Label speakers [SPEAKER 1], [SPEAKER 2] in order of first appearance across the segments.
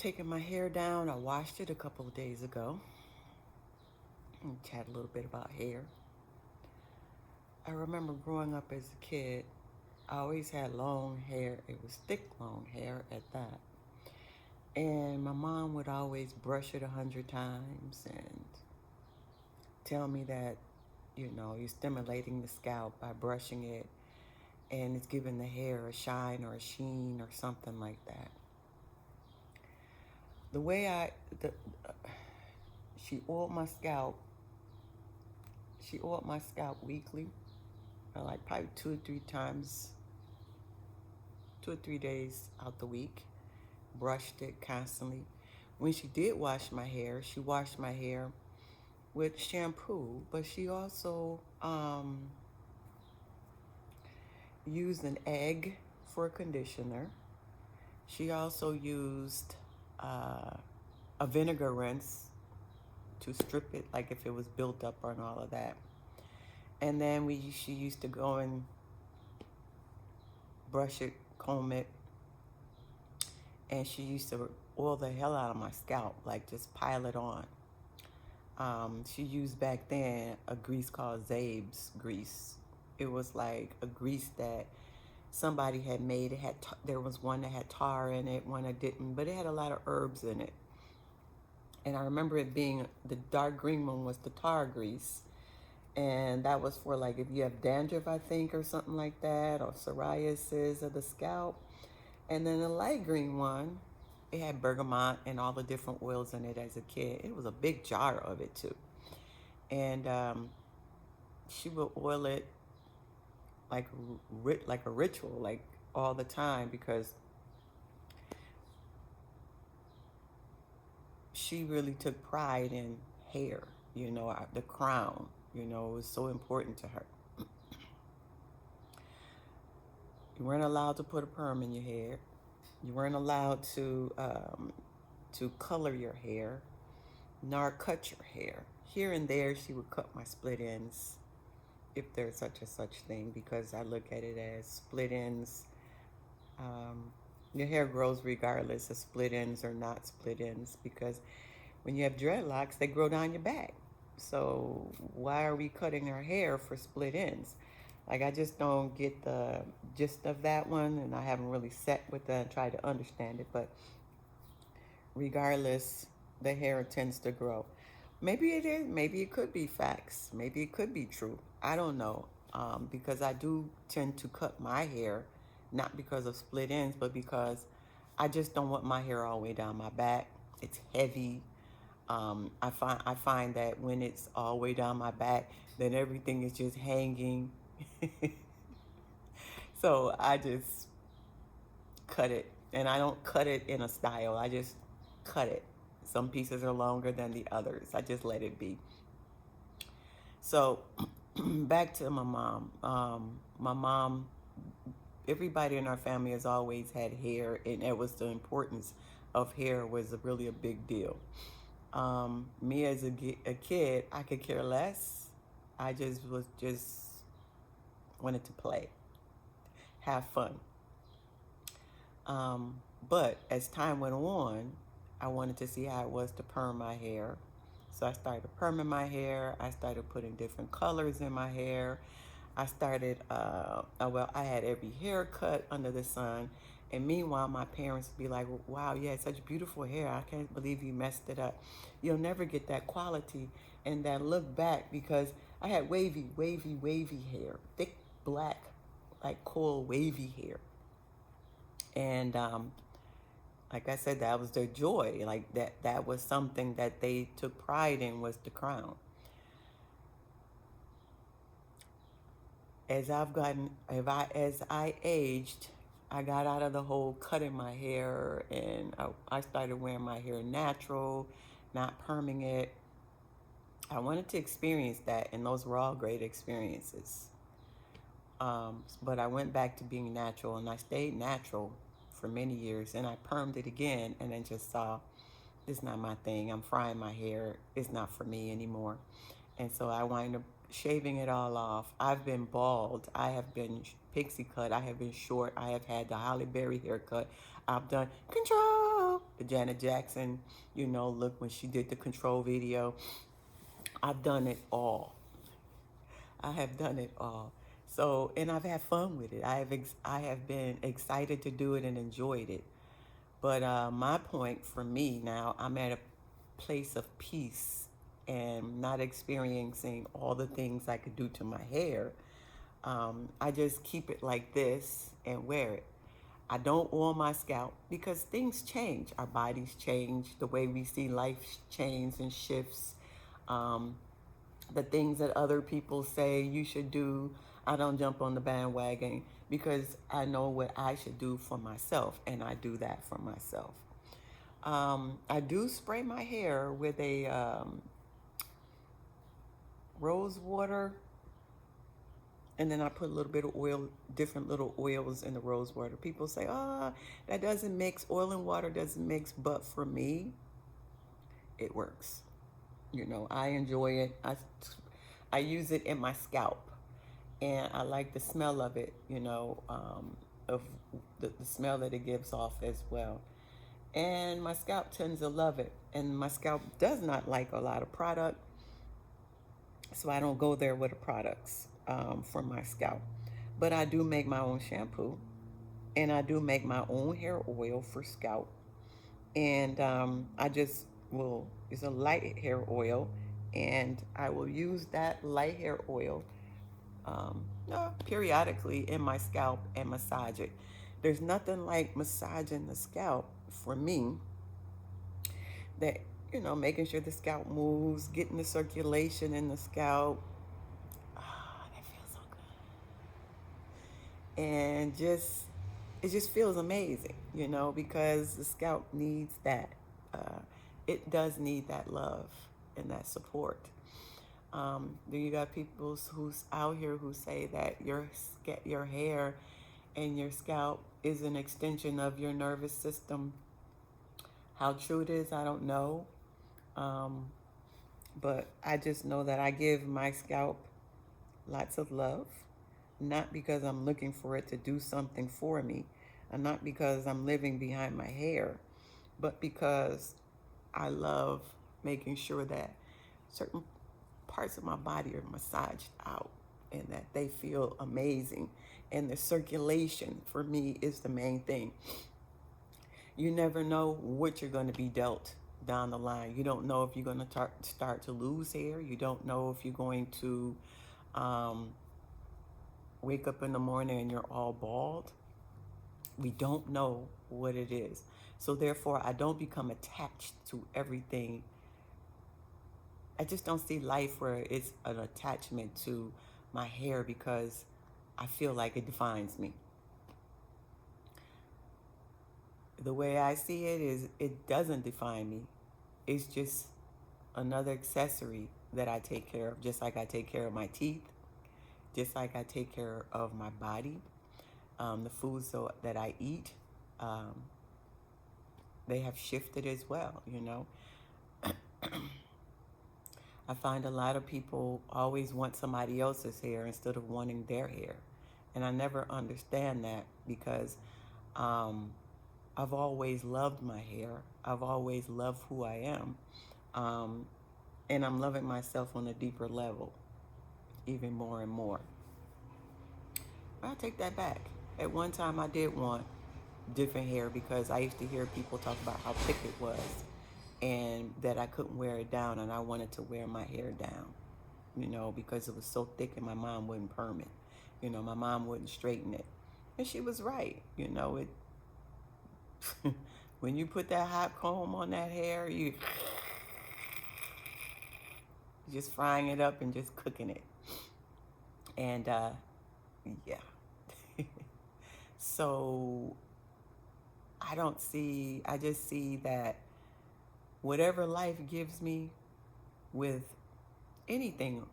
[SPEAKER 1] taking my hair down. I washed it a couple of days ago and chat a little bit about hair. I remember growing up as a kid, I always had long hair. It was thick, long hair at that. And my mom would always brush it 100 times and tell me that, you're stimulating the scalp by brushing it and it's giving the hair a shine or a sheen or something like that. The way she oiled my scalp, she oiled my scalp weekly, like probably 2 or 3 times, 2 or 3 days out the week. Brushed it constantly. When she did wash my hair, she washed my hair with shampoo, but she also used an egg for a conditioner. She also used a vinegar rinse to strip it, like if it was built up and all of that. And then she used to go and brush it, comb it, and she used to oil the hell out of my scalp, like just pile it on. She used back then a grease called Zabe's grease. It was like a grease that somebody had made. It had there was one that had tar in it, one that didn't, but it had a lot of herbs in it. And I remember it being the dark green one was the tar grease, and that was for like if you have dandruff, I think, or something like that, or psoriasis of the scalp. And then the light green one, it had bergamot and all the different oils in it as a kid. It was a big jar of it too. And she would oil it like a ritual, like all the time, because she really took pride in hair. The crown. It was so important to her. You weren't allowed to put a perm in your hair. You weren't allowed to color your hair, nor cut your hair. Here and there, she would cut my split ends, if there's such a such thing, because I look at it as split ends. Your hair grows regardless of split ends or not split ends, because when you have dreadlocks, they grow down your back. So why are we cutting our hair for split ends? Like, I just don't get the gist of that one, and I haven't really sat with that and tried to understand it. But regardless, the hair tends to grow. Maybe it is. Maybe it could be facts. Maybe it could be true. I don't know. Because I do tend to cut my hair, not because of split ends, but because I just don't want my hair all the way down my back. It's heavy. I find that when it's all the way down my back, then everything is just hanging. So I just cut it, and I don't cut it in a style. I just cut it. Some pieces are longer than the others. I just let it be. So back to my mom. My mom, everybody in our family has always had hair, and it was the importance of hair was really a big deal. Me as a kid, I could care less. I just wanted to play, have fun. But as time went on, I wanted to see how it was to perm my hair. So I started perming my hair. I started putting different colors in my hair. I started, I had every haircut under the sun. And meanwhile, my parents would be like, wow, you had such beautiful hair. I can't believe you messed it up. You'll never get that quality and that look back, because I had wavy, wavy, wavy hair, thick, black, like coal, wavy hair. And like I said, that was their joy. Like that was something that they took pride in, was the crown. As I aged, I got out of the whole cutting my hair, and I started wearing my hair natural, not perming it. I wanted to experience that, and those were all great experiences. But I went back to being natural, and I stayed natural for many years, and I permed it again, and then just saw, this is not my thing. I'm frying my hair. It's not for me anymore. And so I wind up shaving it all off. I've been bald. I have been pixie cut. I have been short. I have had the Holly Berry haircut. I've done Control, the Janet Jackson, look when she did the Control video. I've done it all. I have done it all. So, and I've had fun with it. I have been excited to do it and enjoyed it. But my point for me now, I'm at a place of peace and not experiencing all the things I could do to my hair. I just keep it like this and wear it. I don't oil my scalp because things change. Our bodies change. The way we see life change and shifts. Um, the things that other people say you should do, I don't jump on the bandwagon because I know what I should do for myself, and I do that for myself. I do spray my hair with a rose water, and then I put a little bit of oil, different little oils in the rose water. People say, that doesn't mix, oil and water doesn't mix, but for me, it works. I enjoy it. I use it in my scalp, and I like the smell of it, of the smell that it gives off as well. And my scalp tends to love it. And my scalp does not like a lot of product, so I don't go there with the products for my scalp. But I do make my own shampoo, and I do make my own hair oil for scalp. And I just will, it's a light hair oil, and I will use that light hair oil periodically in my scalp and massage it. There's nothing like massaging the scalp for me that, making sure the scalp moves, getting the circulation in the scalp. That feels so good. And it just feels amazing, because the scalp needs that. It does need that love and that support. Then you got people who's out here who say that your hair and your scalp is an extension of your nervous system. How true it is, I don't know. But I just know that I give my scalp lots of love, not because I'm looking for it to do something for me, and not because I'm living behind my hair, but because I love making sure that certain parts of my body are massaged out and that they feel amazing. And the circulation for me is the main thing. You never know what you're going to be dealt down the line. You don't know if you're going to start to lose hair. You don't know if you're going to wake up in the morning and you're all bald. We don't know what it is. So therefore, I don't become attached to everything. I just don't see life where it's an attachment to my hair because I feel like it defines me. The way I see it is it doesn't define me. It's just another accessory that I take care of, just like I take care of my teeth, just like I take care of my body, the foods that I eat. They have shifted as well, I find a lot of people always want somebody else's hair instead of wanting their hair. And I never understand that because I've always loved my hair. I've always loved who I am. And I'm loving myself on a deeper level, even more and more. I'll take that back. At one time, I did want different hair because I used to hear people talk about how thick it was and that I couldn't wear it down, and I wanted to wear my hair down, because it was so thick and my mom wouldn't perm it. My mom wouldn't straighten it. And she was right. It when you put that hot comb on that hair, you're just frying it up and just cooking it. And yeah. So I just see that whatever life gives me with anything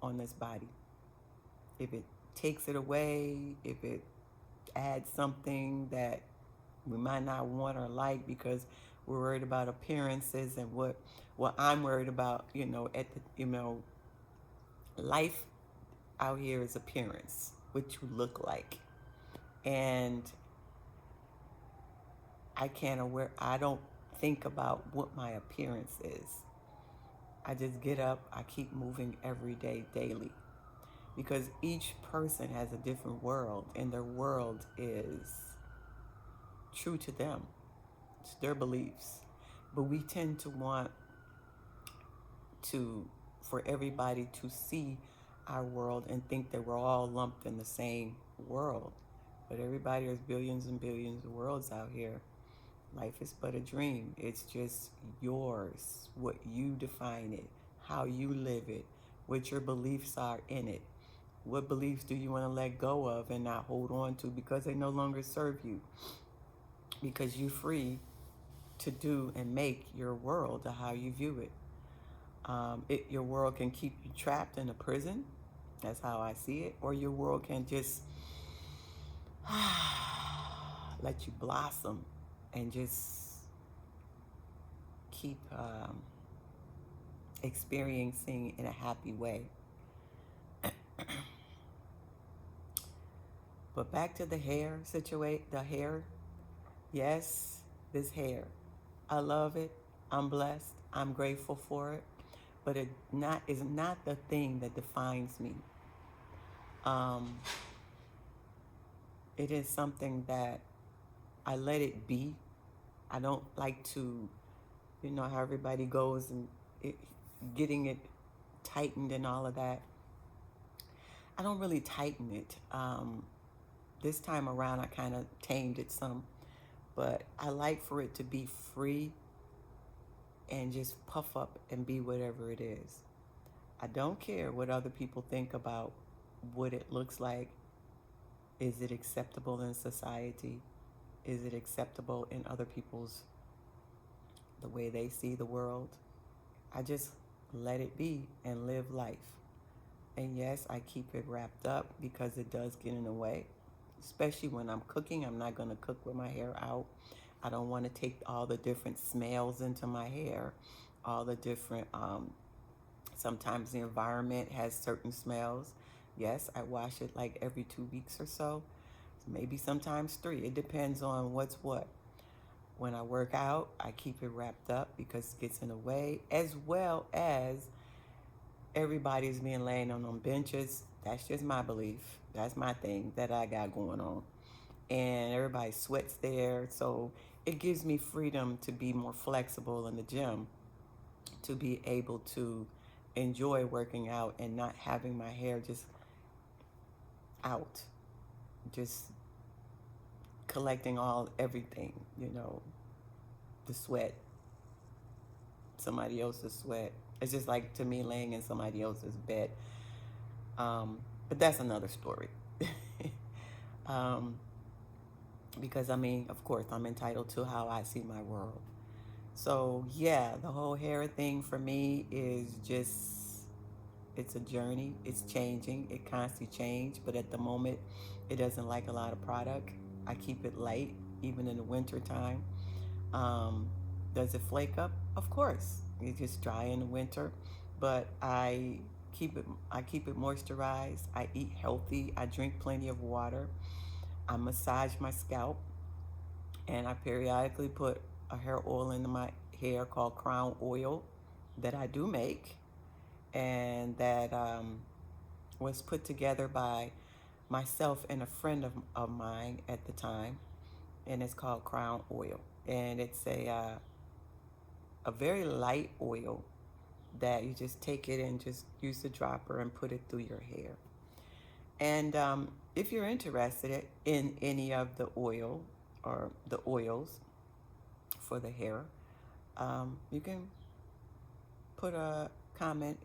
[SPEAKER 1] on this body, if it takes it away, if it adds something that we might not want or like because we're worried about appearances and what I'm worried about, life out here is appearance, what you look like. And I don't think about what my appearance is. I just get up, I keep moving every day, daily. Because each person has a different world, and their world is true to them. It's their beliefs. But we tend to want to for everybody to see our world and think that we're all lumped in the same world. But everybody, there's billions and billions of worlds out here. Life is but a dream. It's just yours, what you define it, how you live it, what your beliefs are in it. What beliefs do you want to let go of and not hold on to because they no longer serve you? Because you're free to do and make your world to how you view it. Your world can keep you trapped in a prison. That's how I see it. Or your world can just let you blossom and just keep experiencing in a happy way. But back to the hair situation, the hair. Yes, this hair. I love it. I'm blessed. I'm grateful for it. But it not is not the thing that defines me. Um, it is something that I let it be. I don't like to, how everybody goes and getting it tightened and all of that. I don't really tighten it. This time around, I kind of tamed it some, but I like for it to be free and just puff up and be whatever it is. I don't care what other people think about what it looks like. Is it acceptable in society? Is it acceptable in other people's, the way they see the world? I just let it be and live life. And yes, I keep it wrapped up because it does get in the way. Especially when I'm cooking, I'm not going to cook with my hair out. I don't want to take all the different smells into my hair, all the different, sometimes the environment has certain smells. Yes, I wash it like every 2 weeks or so, maybe sometimes 3. It depends on what's what. When I work out, I keep it wrapped up because it gets in the way, as well as everybody's being laying on them benches. That's just my belief. That's my thing that I got going on. And everybody sweats there. So it gives me freedom to be more flexible in the gym, to be able to enjoy working out and not having my hair just out, just collecting everything, the sweat, somebody else's sweat. It's just like, to me, laying in somebody else's bed. But that's another story. um, because of course, I'm entitled to how I see my world. So yeah, the whole hair thing for me is just, it's a journey. It's changing. It constantly changes. But at the moment, it doesn't like a lot of product. I keep it light, even in the winter time. Um, does it flake up? Of course. It gets dry in the winter, but I keep it moisturized. I eat healthy. I drink plenty of water. I massage my scalp, and I periodically put a hair oil into my hair called Crown Oil that I do make, and that was put together by myself and a friend of mine at the time, and it's called Crown Oil, and it's a very light oil that you just take it and just use the dropper and put it through your hair. And if you're interested in any of the oil or the oils for the hair, you can put a comment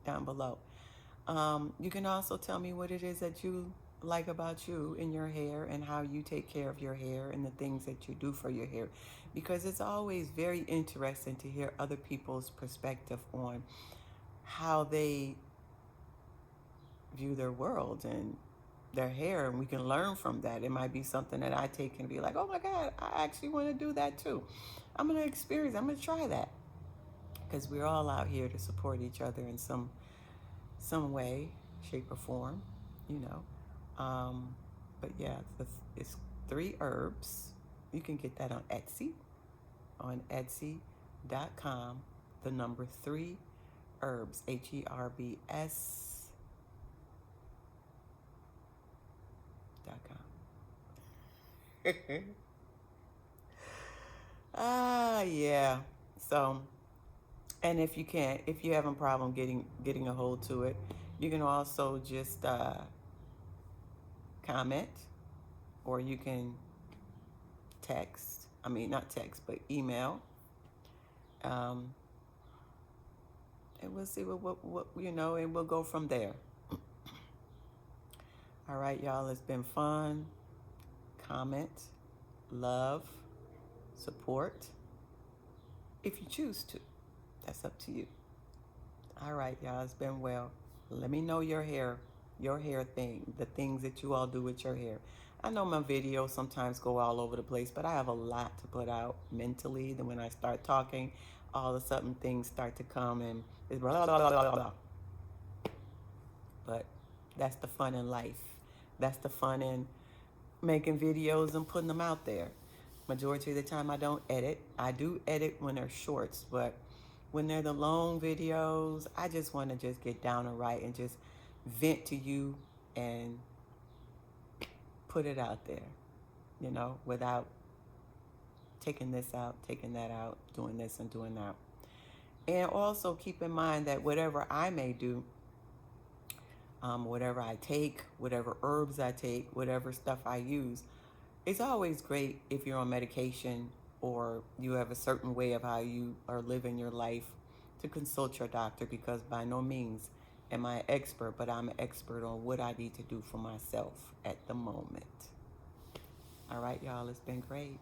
[SPEAKER 1] down below. You can also tell me what it is that you like about you in your hair and how you take care of your hair and the things that you do for your hair, because it's always very interesting to hear other people's perspective on how they view their world and their hair, and we can learn from that. It might be something that I take and be like, oh my God, I actually want to do that too. I'm going to try that, because we're all out here to support each other in some way, shape, or form, you know. But yeah, it's 3 herbs. You can get that on Etsy.com. The number 3 herbs, HERBS.com. Yeah. So, and if you have a problem getting a hold to it, you can also just comment, or you can text. I mean, not text, but email. Um, and we'll see what and we'll go from there. All right, y'all. It's been fun. Comment, love, support, if you choose to. That's up to you. All right, y'all. It's been well. Let me know your hair thing, the things that you all do with your hair. I know my videos sometimes go all over the place, but I have a lot to put out mentally. Then when I start talking, all of a sudden things start to come and it's blah, blah, blah, blah, blah. But that's the fun in life. That's the fun in making videos and putting them out there. Majority of the time I don't edit. I do edit when they're shorts, but when they're the long videos, I just want to just get down and right and just vent to you and put it out there, without taking this out, taking that out, doing this and doing that. And also keep in mind that whatever I may do, whatever I take, whatever herbs I take, whatever stuff I use, it's always great if you're on medication or you have a certain way of how you are living your life to consult your doctor, because by no means am I an expert, but I'm an expert on what I need to do for myself at the moment. All right, y'all, it's been great.